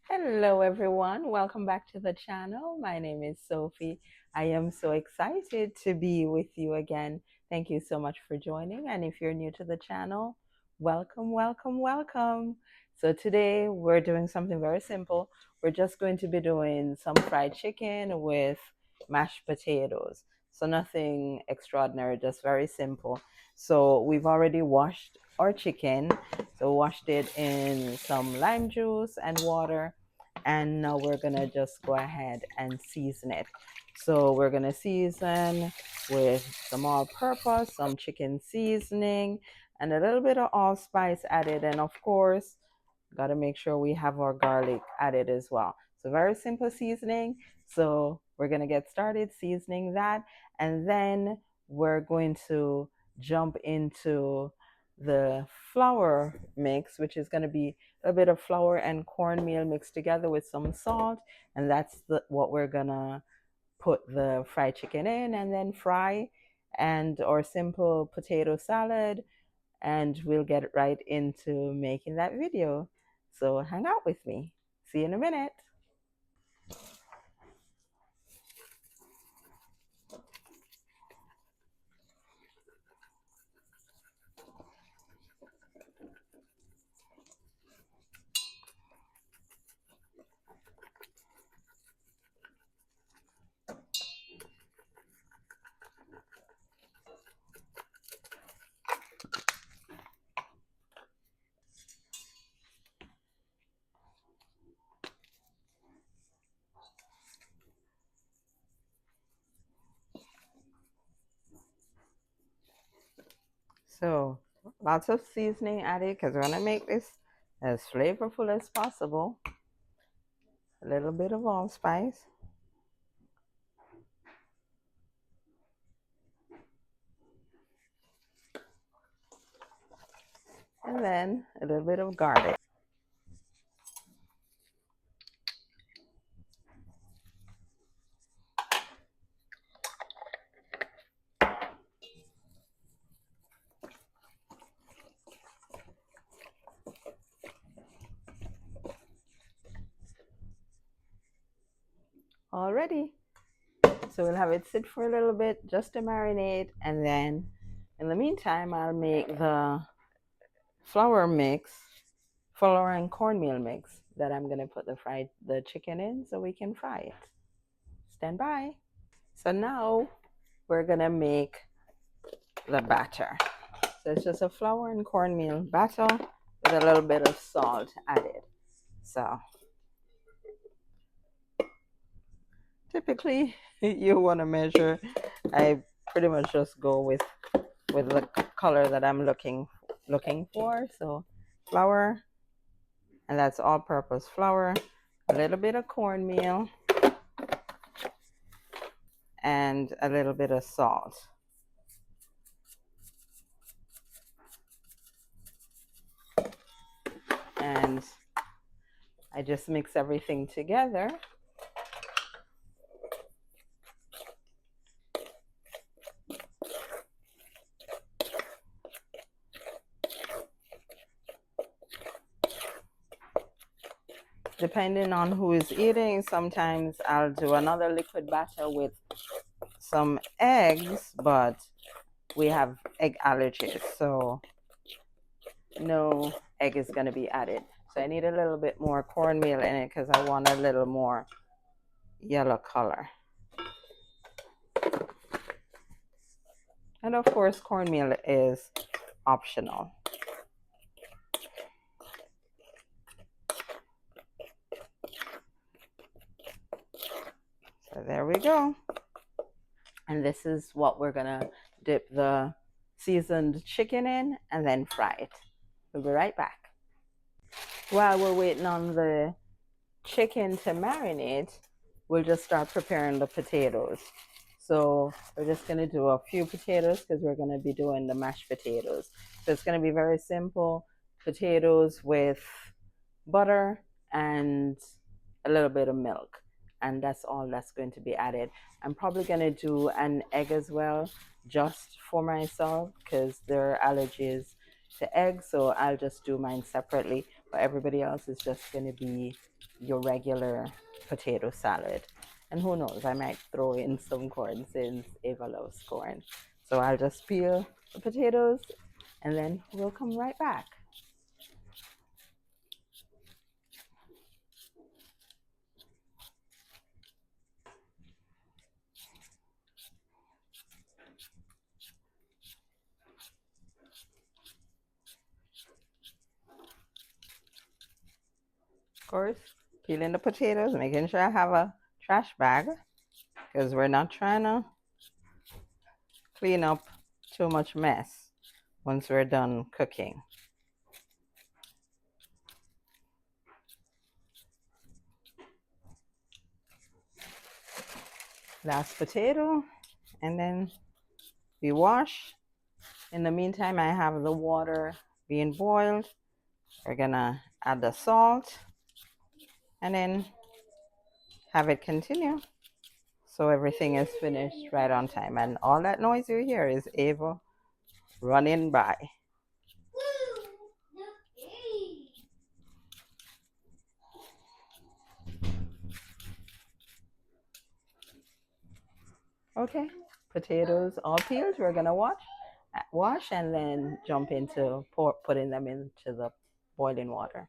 Hello everyone, welcome back to the channel. My name is Sophie. I am so excited to be with you again. Thank you so much for joining, and if you're new to the channel, welcome, welcome, welcome. So today we're doing something very simple. We're just going to be doing some fried chicken with mashed potatoes. So nothing extraordinary, just very simple. So we've already washed our chicken. So washed it in some lime juice and water, and now we're gonna just go ahead and season it. So we're gonna season with some all-purpose, some chicken seasoning, and a little bit of allspice added, and of course got to make sure we have our garlic added as well. So very simple seasoning. So we're going to get started seasoning that, and then we're going to jump into the flour mix, which is going to be a bit of flour and cornmeal mixed together with some salt, and that's what we're going to put the fried chicken in and then fry, and or simple potato salad, and we'll get right into making that video. So hang out with me. See you in a minute. So lots of seasoning added because we're going to make this as flavorful as possible. A little bit of allspice. And then a little bit of garlic. Already. So we'll have it sit for a little bit just to marinate, and then in the meantime I'll make the flour mix, flour and cornmeal mix that I'm going to put the chicken in so we can fry it. Stand by. So now we're going to make the batter. So it's just a flour and cornmeal batter with a little bit of salt added. So typically you want to measure. I pretty much just go with the color that I'm looking for. So flour, and that's all-purpose flour, a little bit of cornmeal, and a little bit of salt. And I just mix everything together. Depending on who is eating, sometimes I'll do another liquid batter with some eggs, but we have egg allergies, so no egg is going to be added. So I need a little bit more cornmeal in it because I want a little more yellow color. And of course, cornmeal is optional. So there we go. And this is what we're gonna dip the seasoned chicken in and then fry it. We'll be right back. While we're waiting on the chicken to marinate, we'll just start preparing the potatoes. So we're just going to do a few potatoes because we're going to be doing the mashed potatoes. So it's going to be very simple potatoes with butter and a little bit of milk. And that's all that's going to be added. I'm probably going to do an egg as well, just for myself, because there are allergies to eggs. So I'll just do mine separately. But everybody else is just going to be your regular potato salad. And who knows, I might throw in some corn since Ava loves corn. So I'll just peel the potatoes and then we'll come right back. Of course, peeling the potatoes, making sure I have a trash bag because we're not trying to clean up too much mess once we're done cooking. Last potato, and then we wash. In the meantime, I have the water being boiled. We're gonna add the salt and then have it continue. So everything is finished right on time. And all that noise you hear is Ava running by. Okay, potatoes all peeled. We're gonna wash and then jump into putting them into the boiling water.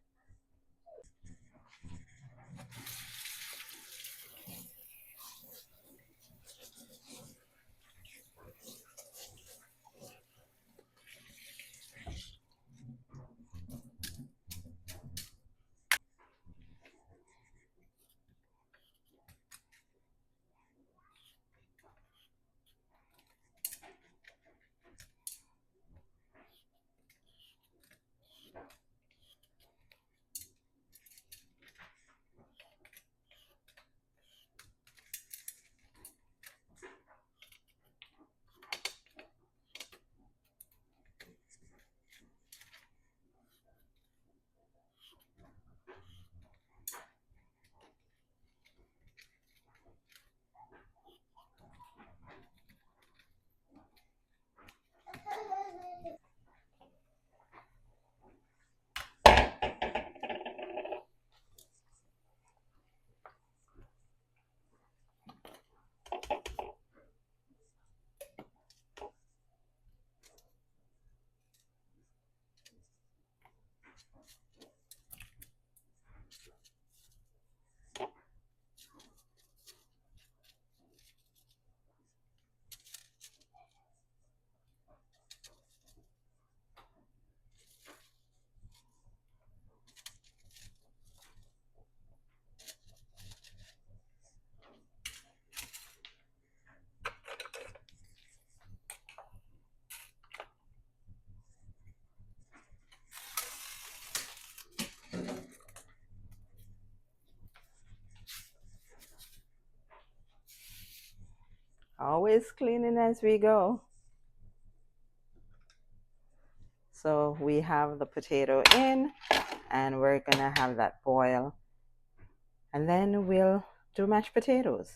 Always cleaning as we go. So we have the potato in, and we're gonna have that boil, and then we'll do mashed potatoes.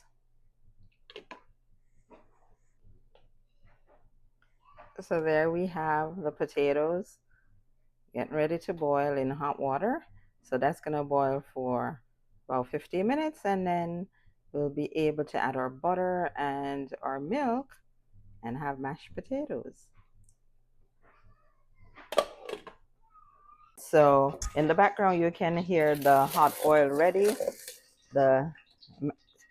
So there we have the potatoes getting ready to boil in hot water. So that's gonna boil for about 15 minutes, and then we'll be able to add our butter and our milk and have mashed potatoes. So in the background, you can hear the hot oil ready. The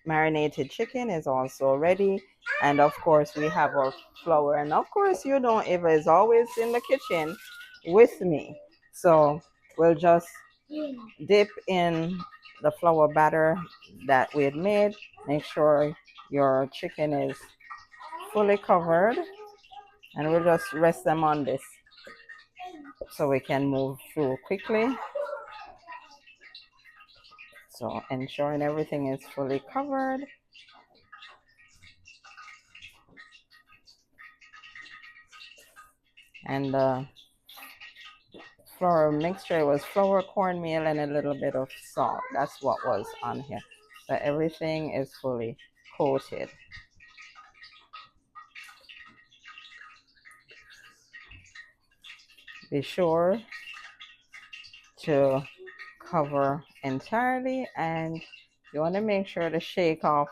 marinated chicken is also ready. And of course, we have our flour. And of course, you know, Eva is always in the kitchen with me. So we'll just dip in the flour batter that we had made. Make sure your chicken is fully covered. And we'll just rest them on this so we can move through quickly. So ensuring everything is fully covered. And the flour mixture was flour, cornmeal, and a little bit of salt. That's what was on here. So everything is fully coated. Be sure to cover entirely, and you want to make sure to shake off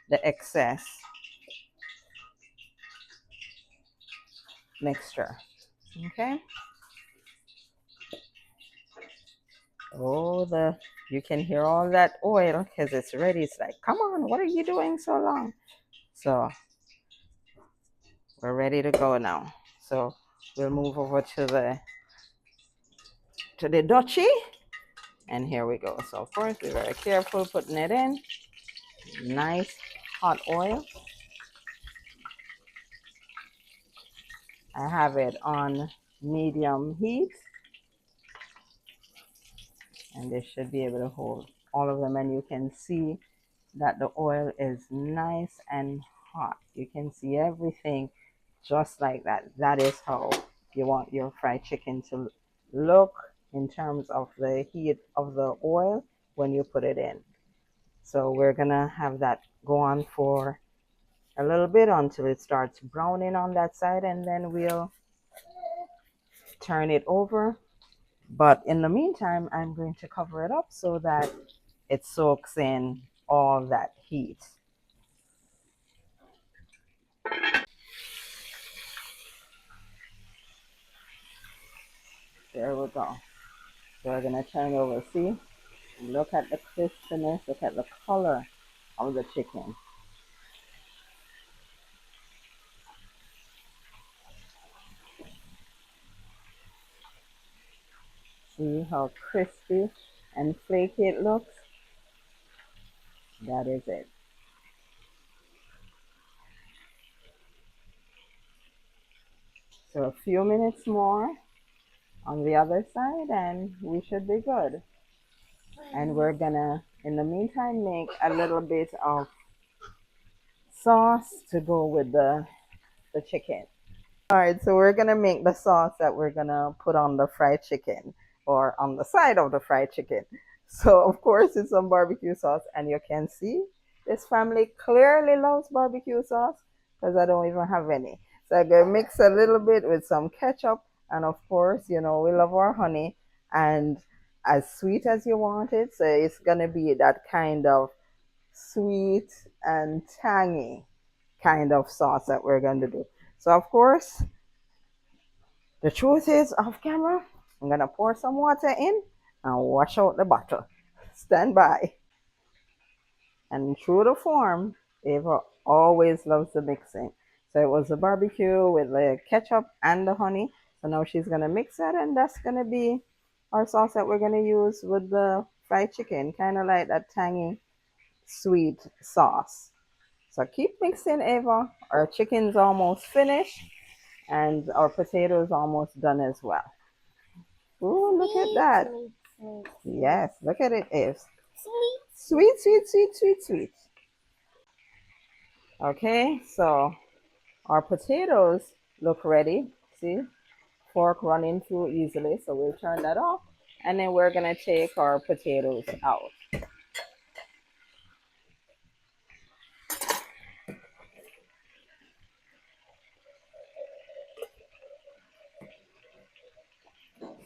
the excess mixture. Okay. Oh, you can hear all that oil because it's ready. It's like, come on, what are you doing so long? So we're ready to go now. So we'll move over to the duchy, and here we go. So of course, be very careful putting it in. Nice hot oil. I have it on medium heat, and this should be able to hold all of them, and you can see that the oil is nice and hot. You can see everything just like that. That is how you want your fried chicken to look in terms of the heat of the oil when you put it in. So we're gonna have that go on for a little bit until it starts browning on that side, and then we'll turn it over. But in the meantime, I'm going to cover it up so that it soaks in all that heat. There we go. So we're gonna turn over. See, look at the crispiness. Look at the color of the chicken. See how crispy and flaky it looks. That is it. So a few minutes more on the other side, and we should be good. And we're gonna, in the meantime, make a little bit of sauce to go with the chicken. All right, so we're gonna make the sauce that we're gonna put on the fried chicken or on the side of the fried chicken. So of course it's some barbecue sauce, and you can see this family clearly loves barbecue sauce because I don't even have any. So I'm gonna mix a little bit with some ketchup, and of course, you know, we love our honey and as sweet as you want it. So it's gonna be that kind of sweet and tangy kind of sauce that we're going to do. So of course, the truth is off camera, I'm going to pour some water in and wash out the bottle. Stand by. And true to form, Ava always loves the mixing. So it was the barbecue with the ketchup and the honey. So now she's going to mix it, and that's going to be our sauce that we're going to use with the fried chicken. Kind of like that tangy, sweet sauce. So keep mixing, Ava. Our chicken's almost finished, and our potatoes almost done as well. Ooh, look at that. Yes, look at it, Eve. Sweet, sweet, sweet, sweet, sweet. Okay, so our potatoes look ready. See, fork running through easily. So we'll turn that off, and then we're gonna take our potatoes out.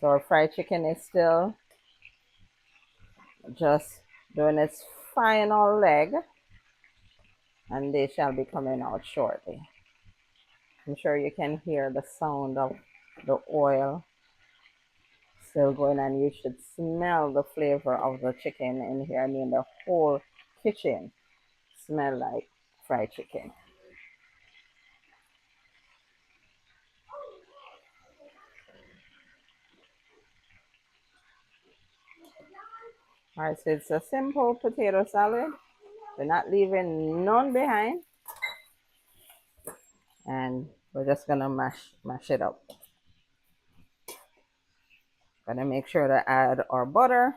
So our fried chicken is still just doing its final leg, and they shall be coming out shortly. I'm sure you can hear the sound of the oil still going, and you should smell the flavor of the chicken in here. I mean, the whole kitchen smell like fried chicken. All right, so it's a simple potato salad. We're not leaving none behind, and we're just gonna mash it up. Gonna make sure to add our butter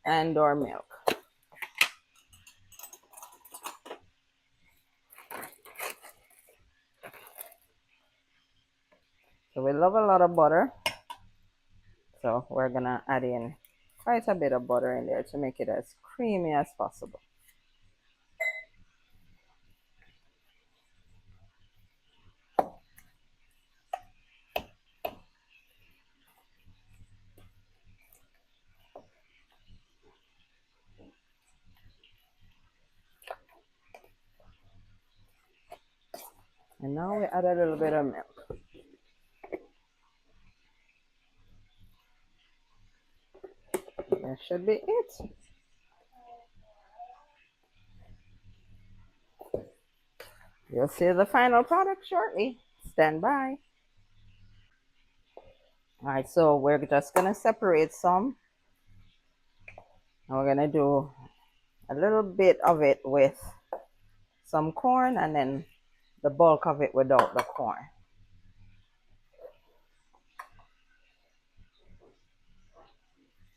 and our milk. So we love a lot of butter. So we're gonna add in quite a bit of butter in there to make it as creamy as possible. And now we add a little bit of milk. That should be it. You'll see the final product shortly. Stand by. All right, so we're just gonna separate some. And we're gonna do a little bit of it with some corn and then the bulk of it without the corn.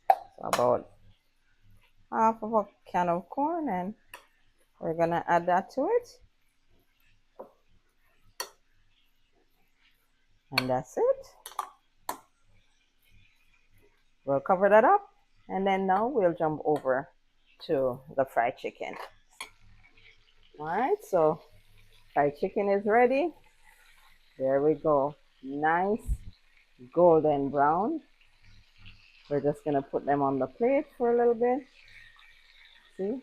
So about half of a can of corn, and we're gonna add that to it. And that's it. We'll cover that up, and then now we'll jump over to the fried chicken. All right, so fried chicken is ready. There we go. Nice golden brown. We're just gonna put them on the plate for a little bit. See,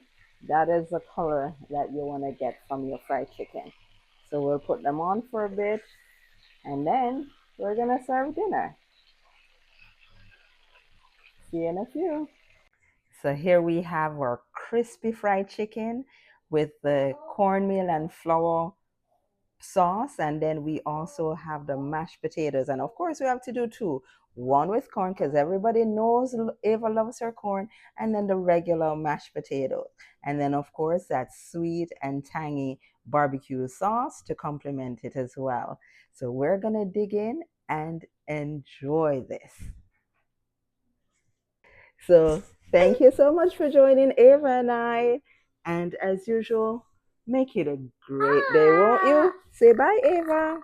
that is the color that you want to get from your fried chicken. So we'll put them on for a bit, and then we're gonna serve dinner. See you in a few. So here we have our crispy fried chicken with the cornmeal and flour sauce, and then we also have the mashed potatoes, and of course we have to do two, one with corn because everybody knows Ava loves her corn, and then the regular mashed potatoes, and then of course that sweet and tangy barbecue sauce to complement it as well. So we're gonna dig in and enjoy this. So thank you so much for joining Ava and I, and as usual, make it a great day, won't you? Say bye, Ava.